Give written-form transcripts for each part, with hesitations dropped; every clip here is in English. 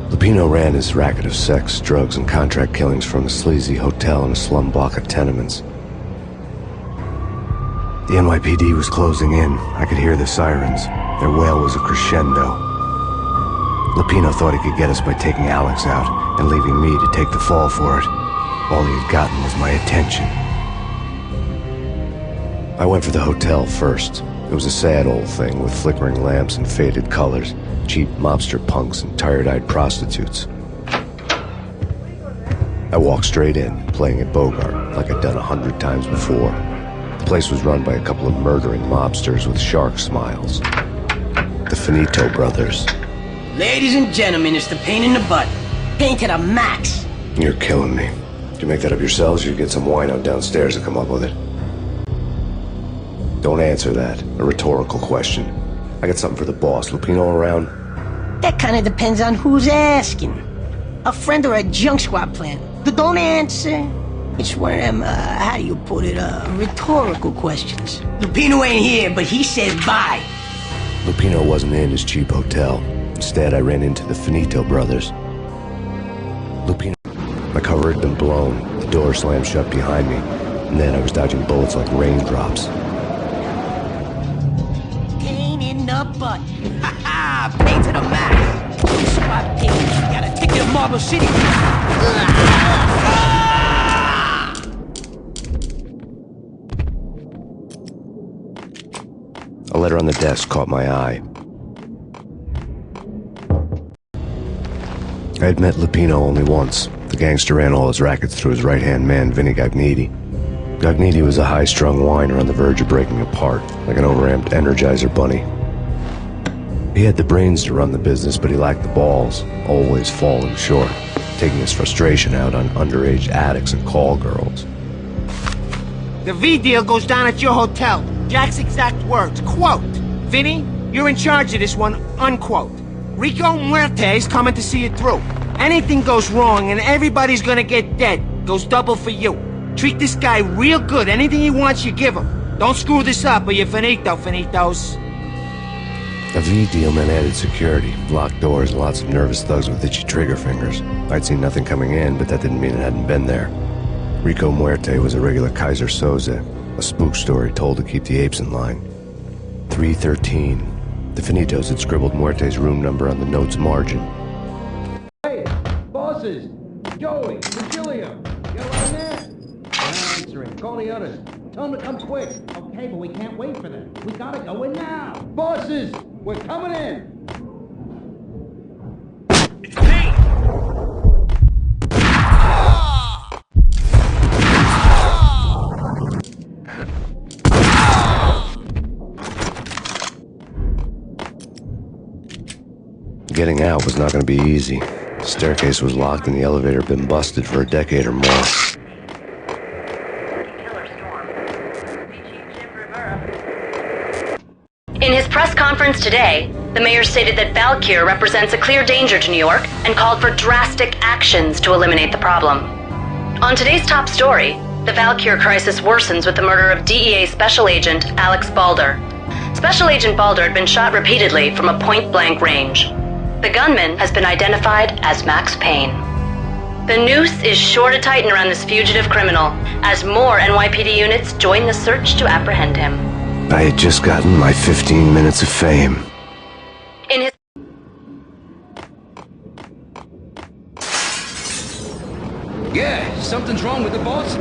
Lupino ran his racket of sex, drugs, and contract killings from a sleazy hotel in a slum block of tenements. The NYPD was closing in. I could hear the sirens. Their wail was a crescendo. Lupino thought he could get us by taking Alex out and leaving me to take the fall for it. All he had gotten was my attention. I went for the hotel first. It was a sad old thing with flickering lamps and faded colors, cheap mobster punks and tired-eyed prostitutes. I walked straight in, playing at Bogart like I'd done 100 times before. The place was run by a couple of murdering mobsters with shark smiles. The Finito brothers. Ladies and gentlemen, it's the pain in the butt. Pain to the max. You're killing me. Did you make that up yourselves, or you get some wino downstairs to come up with it? Don't answer that. A rhetorical question. I got something for the boss. Lupino around? That kind of depends on who's asking. A friend or a junk squad plan. Don't answer. It's one of them, how do you put it, rhetorical questions. Lupino ain't here, but he said bye. Lupino wasn't in his cheap hotel. Instead, I ran into the Finito brothers. Lupino... My cover had been blown. The door slammed shut behind me. And then I was dodging bullets like raindrops. Pain in the butt. Ha ha! Pain to the max. Squad pain. You got a ticket to Marble City. A letter on the desk caught my eye. I had met Lupino only once. The gangster ran all his rackets through his right-hand man, Vinny Gagniti. Gagniti was a high-strung whiner on the verge of breaking apart, like an overamped Energizer bunny. He had the brains to run the business, but he lacked the balls, always falling short, taking his frustration out on underage addicts and call girls. The V deal goes down at your hotel. Jack's exact words, quote, "Vinny, you're in charge of this one," unquote. Rico Muerte's coming to see it through. Anything goes wrong and everybody's gonna get dead. Goes double for you. Treat this guy real good. Anything he wants, you give him. Don't screw this up or you're finito, finitos. A V deal meant added security, locked doors, and lots of nervous thugs with itchy trigger fingers. I'd seen nothing coming in, but that didn't mean it hadn't been there. Rico Muerte was a regular Kaiser Soze, a spook story told to keep the apes in line. 313. The Finitos had scribbled Muerte's room number on the note's margin. Hey, bosses! Joey, Virgilio, you on there? They're answering. Call the others. Tell them to come quick. Okay, but we can't wait for them. We gotta go in now. Bosses, we're coming in. It's Payne! Getting out was not going to be easy. The staircase was locked and the elevator had been busted for a decade or more. In his press conference today, the mayor stated that Valkyr represents a clear danger to New York and called for drastic actions to eliminate the problem. On today's top story, the Valkyr crisis worsens with the murder of DEA Special Agent Alex Balder. Special Agent Balder had been shot repeatedly from a point-blank range. The gunman has been identified as Max Payne. The noose is sure to tighten around this fugitive criminal as more NYPD units join the search to apprehend him. I had just gotten my 15 minutes of fame. In his Yeah, something's wrong with the boss.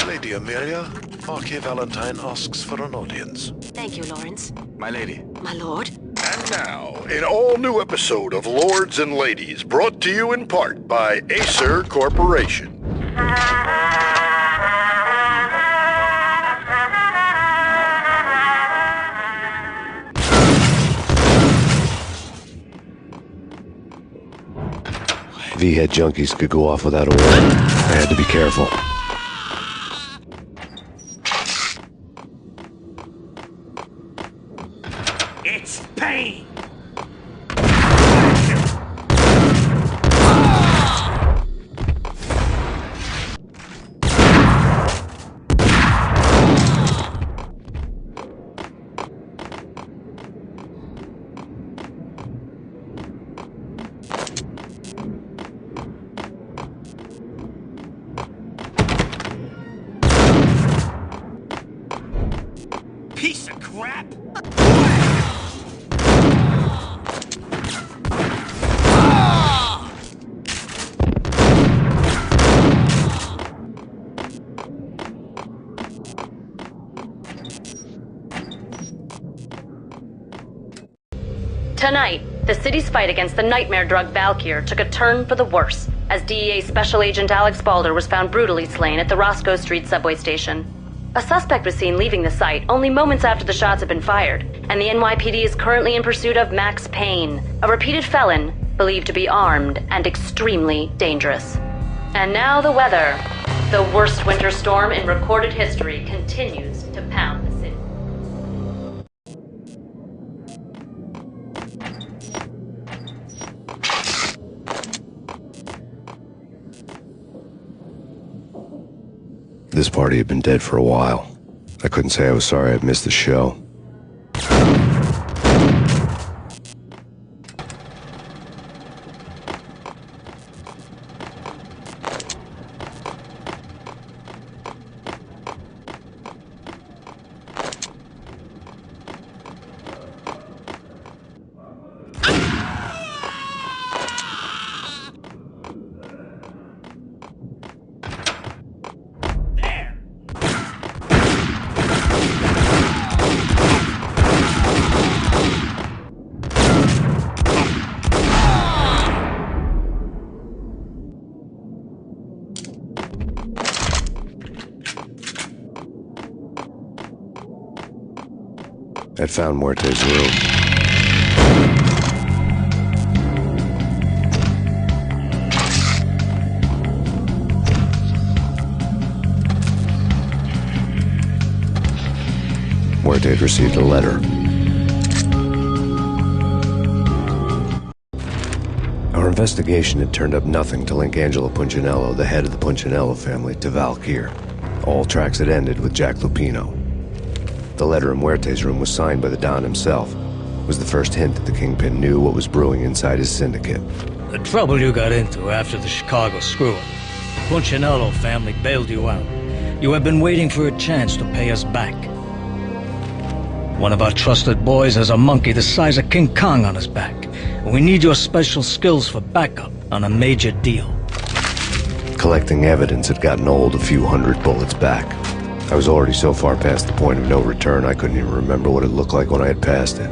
Lady Amelia, Marquis Valentine asks for an audience. Thank you, Lawrence. My lady. My lord. And now, an all-new episode of Lords and Ladies, brought to you in part by Acer Corporation. V-head junkies could go off without a warning. I had to be careful. It's Payne! Piece of crap! Tonight, the city's fight against the nightmare drug Valkyr took a turn for the worse, as DEA Special Agent Alex Balder was found brutally slain at the Roscoe Street subway station. A suspect was seen leaving the site only moments after the shots had been fired, and the NYPD is currently in pursuit of Max Payne, a repeated felon believed to be armed and extremely dangerous. And now the weather. The worst winter storm in recorded history continues to pound the city. This party had been dead for a while. I couldn't say I was sorry I'd missed the show. I'd found Muerte's room. Muerte had received a letter. Our investigation had turned up nothing to link Angelo Punchinello, the head of the Punchinello family, to Valkyr. All tracks had ended with Jack Lupino. The letter in Muerte's room was signed by the Don himself. It was the first hint that the Kingpin knew what was brewing inside his syndicate. The trouble you got into after the Chicago screw-up. The Punchinello family bailed you out. You have been waiting for a chance to pay us back. One of our trusted boys has a monkey the size of King Kong on his back. And we need your special skills for backup on a major deal. Collecting evidence had gotten old a few hundred bullets back. I was already so far past the point of no return, I couldn't even remember what it looked like when I had passed it.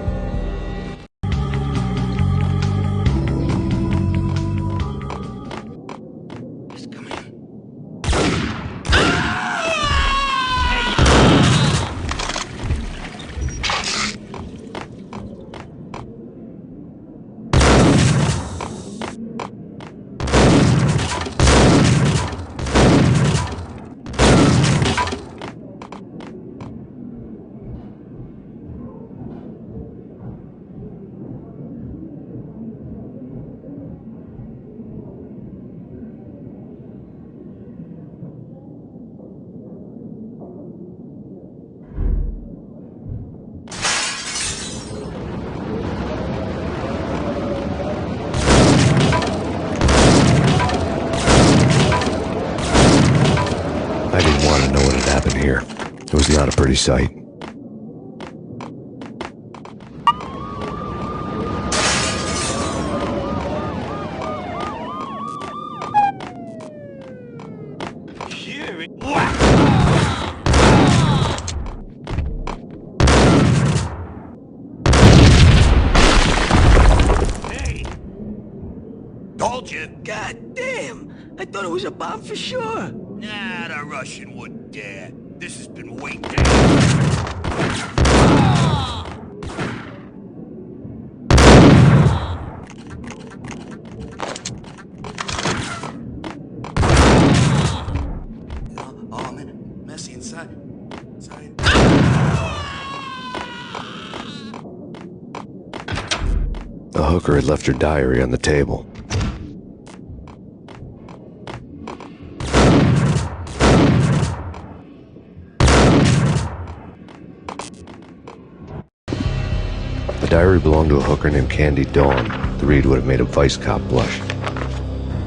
I didn't want to know what had happened here. It was not a pretty sight. Hey! Told you. God damn! I thought it was a bomb for sure. Nah, the Russian wouldn't dare. This has been way down. A hooker had left her diary on the table. The diary belonged to a hooker named Candy Dawn. The read would have made a vice cop blush.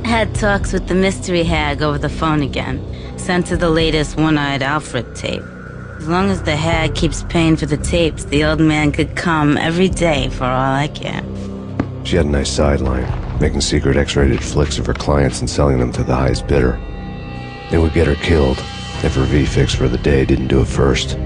Had talks with the mystery hag over the phone again. Sent her the latest One-Eyed Alfred tape. As long as the hag keeps paying for the tapes, the old man could come every day for all I care. She had a nice sideline, making secret X-rated flicks of her clients and selling them to the highest bidder. It would get her killed if her V-fix for the day didn't do it first.